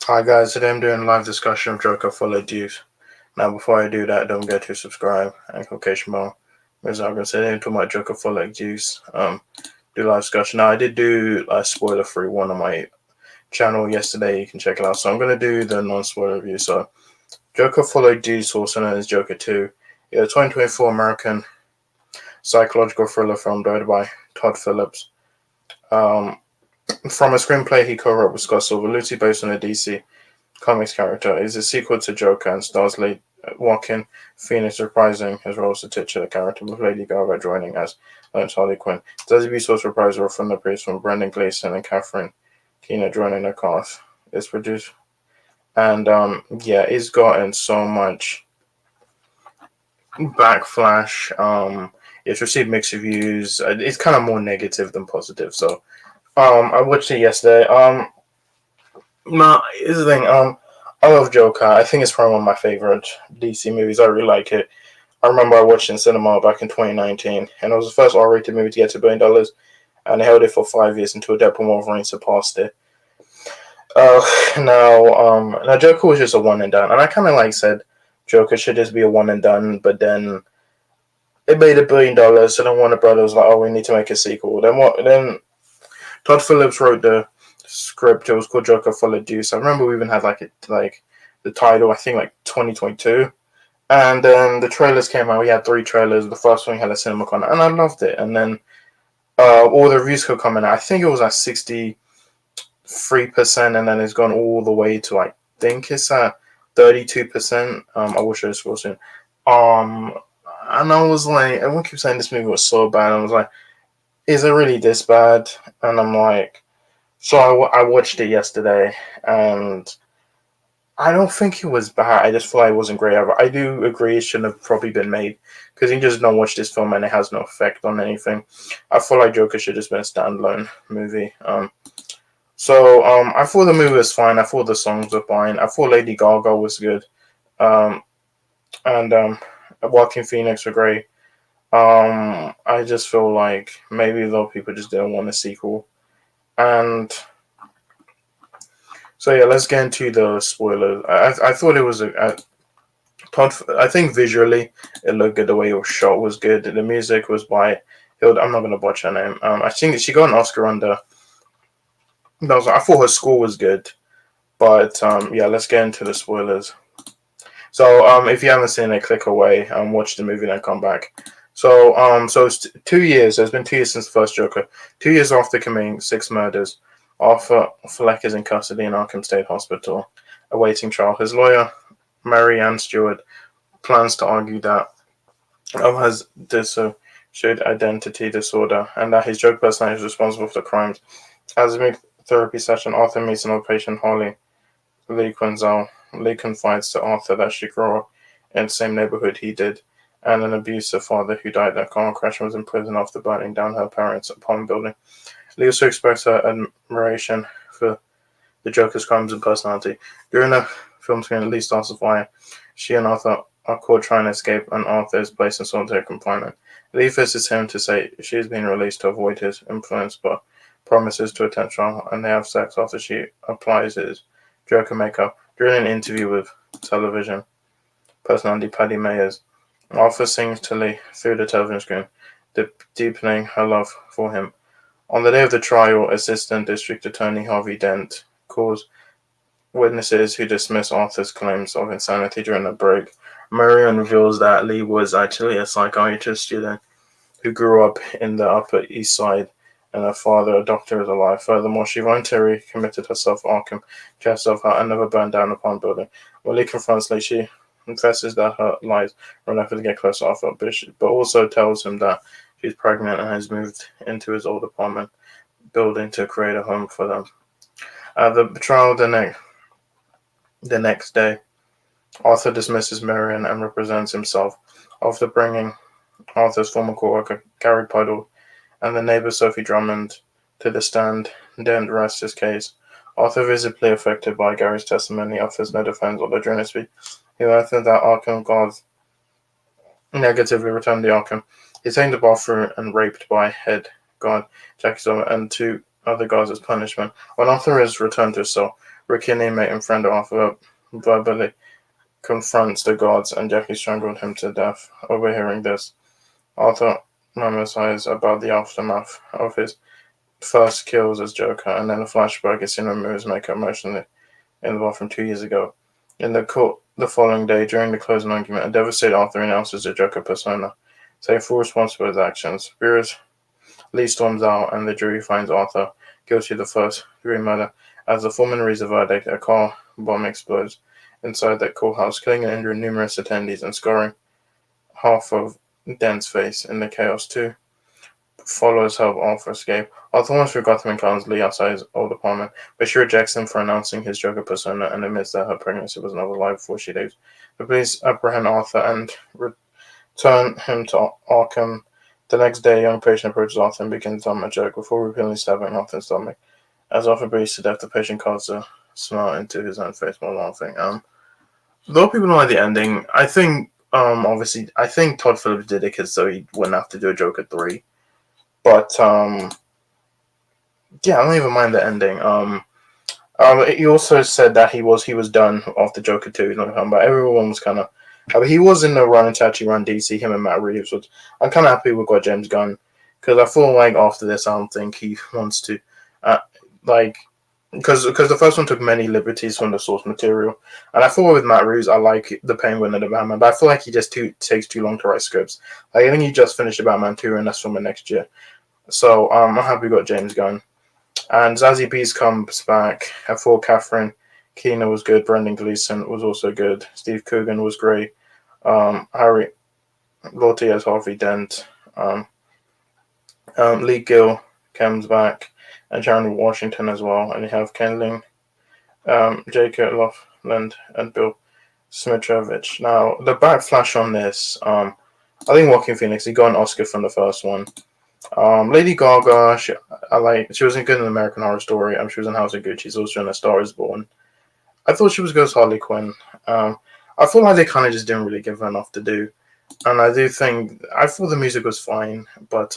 Hi guys, today I'm doing a live discussion of Joker Folie Deuce. Now before I do that, don't forget to subscribe and notification bell. Because I'm gonna say I'm talking about Joker Folie Deuce. Do live discussion. Now I did do a spoiler free one on my channel yesterday, you can check it out. So I'm gonna do the non-spoiler review. So Joker Folie Deuce, also known as Joker 2, is a 2024 American psychological thriller film directed by Todd Phillips. From a screenplay he co-wrote with Scott Silver, loosely based on a DC Comics character, is a sequel to Joker and stars Joaquin Phoenix reprising his role as the titular character, with Lady Gaga joining as Harley Quinn. Desi B source reprisal from the previous from Brendan Gleeson and Catherine Keener joining the cast. It's produced and it's gotten so much backlash. It's received mixed reviews. It's kind of more negative than positive. So I watched it yesterday. Here's the thing. I love Joker. I think it's probably one of my favorite DC movies. I really like it. I remember I watched it in cinema back in 2019, and it was the first R-rated movie to get to $1 billion, and it held it for 5 years until Deadpool and Wolverine surpassed it. Now Joker was just a one and done, and I kind of said Joker should just be a one and done, but then it made $1 billion, so then Warner Brothers was like, oh, we need to make a sequel. Then Todd Phillips wrote the script. It was called Joker Folie Deuce. I remember we even had the title, I think 2022, and then the trailers came out. We had 3 trailers. The first one had a CinemaCon, and I loved it. And then all the reviews could come in. I think it was at 63%, and then it's gone all the way to I think it's at 32%. I wish I was soon. And I was like, everyone keeps saying this movie was so bad. I was like, is it really this bad? And I'm like, so I watched it yesterday, and I don't think it was bad. I just feel like it wasn't great. I do agree it shouldn't have probably been made, because you just don't watch this film and it has no effect on anything. I feel like Joker should have just been a standalone movie. I thought the movie was fine. I thought the songs were fine. I thought Lady Gaga was good. And Joaquin Phoenix were great. I just feel like maybe a lot of people just didn't want a sequel. And so yeah, let's get into the spoilers. I thought it was I think visually it looked good. The way it was shot was good. The music was by Hilda. I'm not gonna butch her name. I think she got an Oscar under. I thought her score was good, but let's get into the spoilers. So if you haven't seen it, click away and watch the movie, then come back. So it's 2 years. It's been 2 years since the first Joker. 2 years after committing 6 murders, Arthur Fleck is in custody in Arkham State Hospital, awaiting trial. His lawyer, Marianne Stewart, plans to argue that has dissociated identity disorder and that his Joker personality is responsible for the crimes. As a therapy session, Arthur meets an old patient, Holly Lee Quinzel. Lee confides to Arthur that she grew up in the same neighborhood he did, and an abusive father who died in a car crash and was in prison after burning down her parents' apartment building. Lee also expressed her admiration for the Joker's crimes and personality. During the film screen, Lee starts a fire. She and Arthur are caught trying to escape, and Arthur is placed in solitary confinement. Lee visits him to say she is being released to avoid his influence, but promises to attend trial, and they have sex after she applies his Joker makeup. During an interview with television personality Paddy Mayers, Arthur sings to Lee through the television screen, deepening her love for him. On the day of the trial, Assistant District Attorney Harvey Dent calls witnesses who dismiss Arthur's claims of insanity during a break. Marion reveals that Lee was actually a psychiatrist student who grew up in the Upper East Side, and her father, a doctor, is alive. Furthermore, she voluntarily committed herself to Arkham, just of her, and never burned down upon building. When Lee confronts Lee, she confesses that her lies are an effort to get close to Arthur, but also tells him that she's pregnant and has moved into his old apartment building to create a home for them. At the trial the next day, Arthur dismisses Marion and represents himself. After bringing Arthur's former co-worker, Gary Puddle, and the neighbor Sophie Drummond to the stand, Dent rests his case. Arthur, visibly affected by Gary's testimony, offers no defense, although during his speech, he learned that Arkham guards negatively returned to Arkham. He's taken to the bathroom and raped by head guard Jackie Silver and 2 other guards as punishment. When Arthur is returned to his cell, Ricky, inmate and friend of Arthur, verbally confronts the gods, and Jackie strangled him to death. Overhearing this, Arthur reminisces about the aftermath of his first kills as Joker, and then a flashback is seen when moves make emotionally involved from 2 years ago. In the court the following day, during the closing argument, a devastated Arthur announces the Joker persona, saying full responsibility for his actions. Lee storms out, and the jury finds Arthur guilty of the first-degree murder. As the foreman reads the verdict, a car bomb explodes inside the courthouse, killing and injuring numerous attendees and scarring half of Dent's face. In the chaos, two followers help Arthur escape. Arthur wants to Gotham and encounters Lee outside his old apartment, but she rejects him for announcing his Joker persona and admits that her pregnancy was never live before she leaves. The police apprehend Arthur and return him to Arkham. The next day, a young patient approaches Arthur and begins to a joke before repeatedly stabbing Arthur's stomach. As Arthur breathes to death, the patient casts a smile into his own face while laughing. Though people don't like the ending, I think, obviously, I think Todd Phillips did it because so he wouldn't have to do a Joker 3. But, yeah, I don't even mind the ending. He also said that he was done after Joker 2. He's not coming back. Everyone was kind of... he was in the running to actually run DC, him and Matt Reeves. Which I'm kind of happy we got James Gunn. Because I feel like after this, I don't think he wants to... because the first one took many liberties from the source material. And I feel with Matt Reeves, I like the Penguin and the Batman. But I feel like he just takes too long to write scripts. I think he just finished the Batman 2 and that's filming next year. So I'm happy we got James Gunn. And Zazie Beetz comes back. I thought Catherine Keener was good. Brendan Gleeson was also good. Steve Coogan was great. Harry Lottie as Harvey Dent. Lee Gill comes back. And Sharon Washington as well. And you have Ken Ling, J.K. Laughlin, and Bill Smitrovich. Now, the backflash on this, I think Joaquin Phoenix, he got an Oscar from the first one. Lady Gaga, she was in good in American Horror Story. She was in House of Gucci. She's also in A Star Is Born. I thought she was good as Harley Quinn. I feel like they kind of just didn't really give her enough to do. And I thought the music was fine, but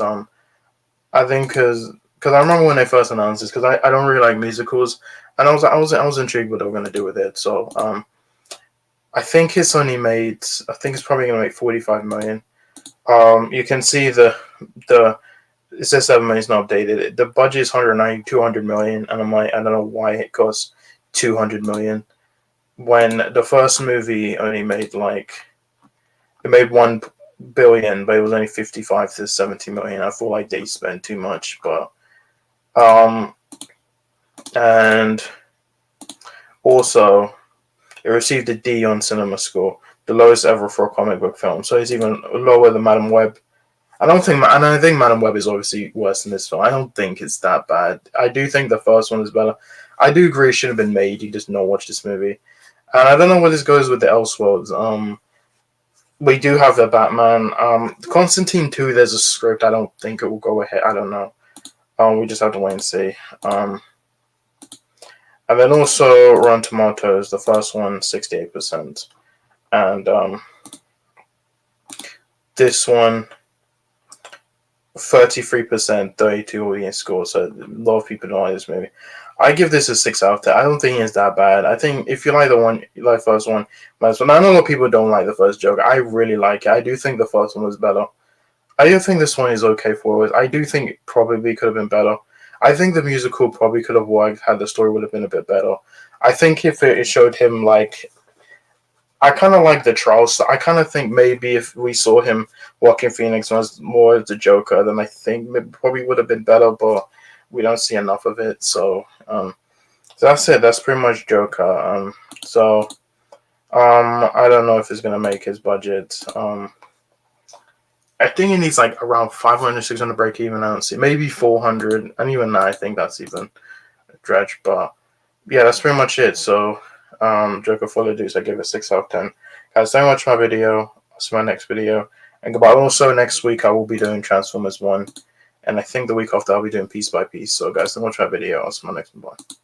I think because I remember when they first announced this, because I don't really like musicals, and I was intrigued what they were going to do with it. So I think it's probably going to make $45 million. You can see it says $7 million is not updated. The budget is $200 million, and I'm like, I don't know why it costs $200 million when the first movie only made $1 billion, but it was only 55 to 70 million. I feel like they spent too much, but and also it received a D on CinemaScore, the lowest ever for a comic book film. So it's even lower than Madam Web. I think Madam Web is obviously worse than this film. I don't think it's that bad. I do think the first one is better. I do agree it should have been made. You just not watch this movie. And I don't know where this goes with the Elseworlds. We do have the Batman. Constantine 2, there's a script. I don't think it will go ahead. I don't know. We just have to wait and see. And then also Rotten Tomatoes, the first one, 68%. And this one, 33%, 32 audience score. So a lot of people don't like this movie. I give this a 6 out of 10. I don't think it's that bad. I think if you like the first one, might as well. Now, I know a lot of people don't like the first Joker. I really like it. I do think the first one was better. I do think this one is okay for it. I do think it probably could have been better. I think the musical probably could have worked had the story would have been a bit better. I think if it showed him I kind of like the trials. I kind of think maybe if we saw him Joaquin Phoenix as more as the Joker, then I think it probably would have been better, but we don't see enough of it. So that's it. That's pretty much Joker. I don't know if it's going to make his budget. I think it needs around 500, 600 break even. I don't see. Maybe 400. And even that, I think that's even a stretch. But yeah, that's pretty much it. So Joker Folie Deux, I give it 6 out of 10. Guys, thank you much for my video. I'll see my next video. And goodbye. Also, next week I will be doing Transformers 1. And I think the week after I'll be doing Piece by Piece. So guys, thank you much for my video. I'll see my next one. Bye.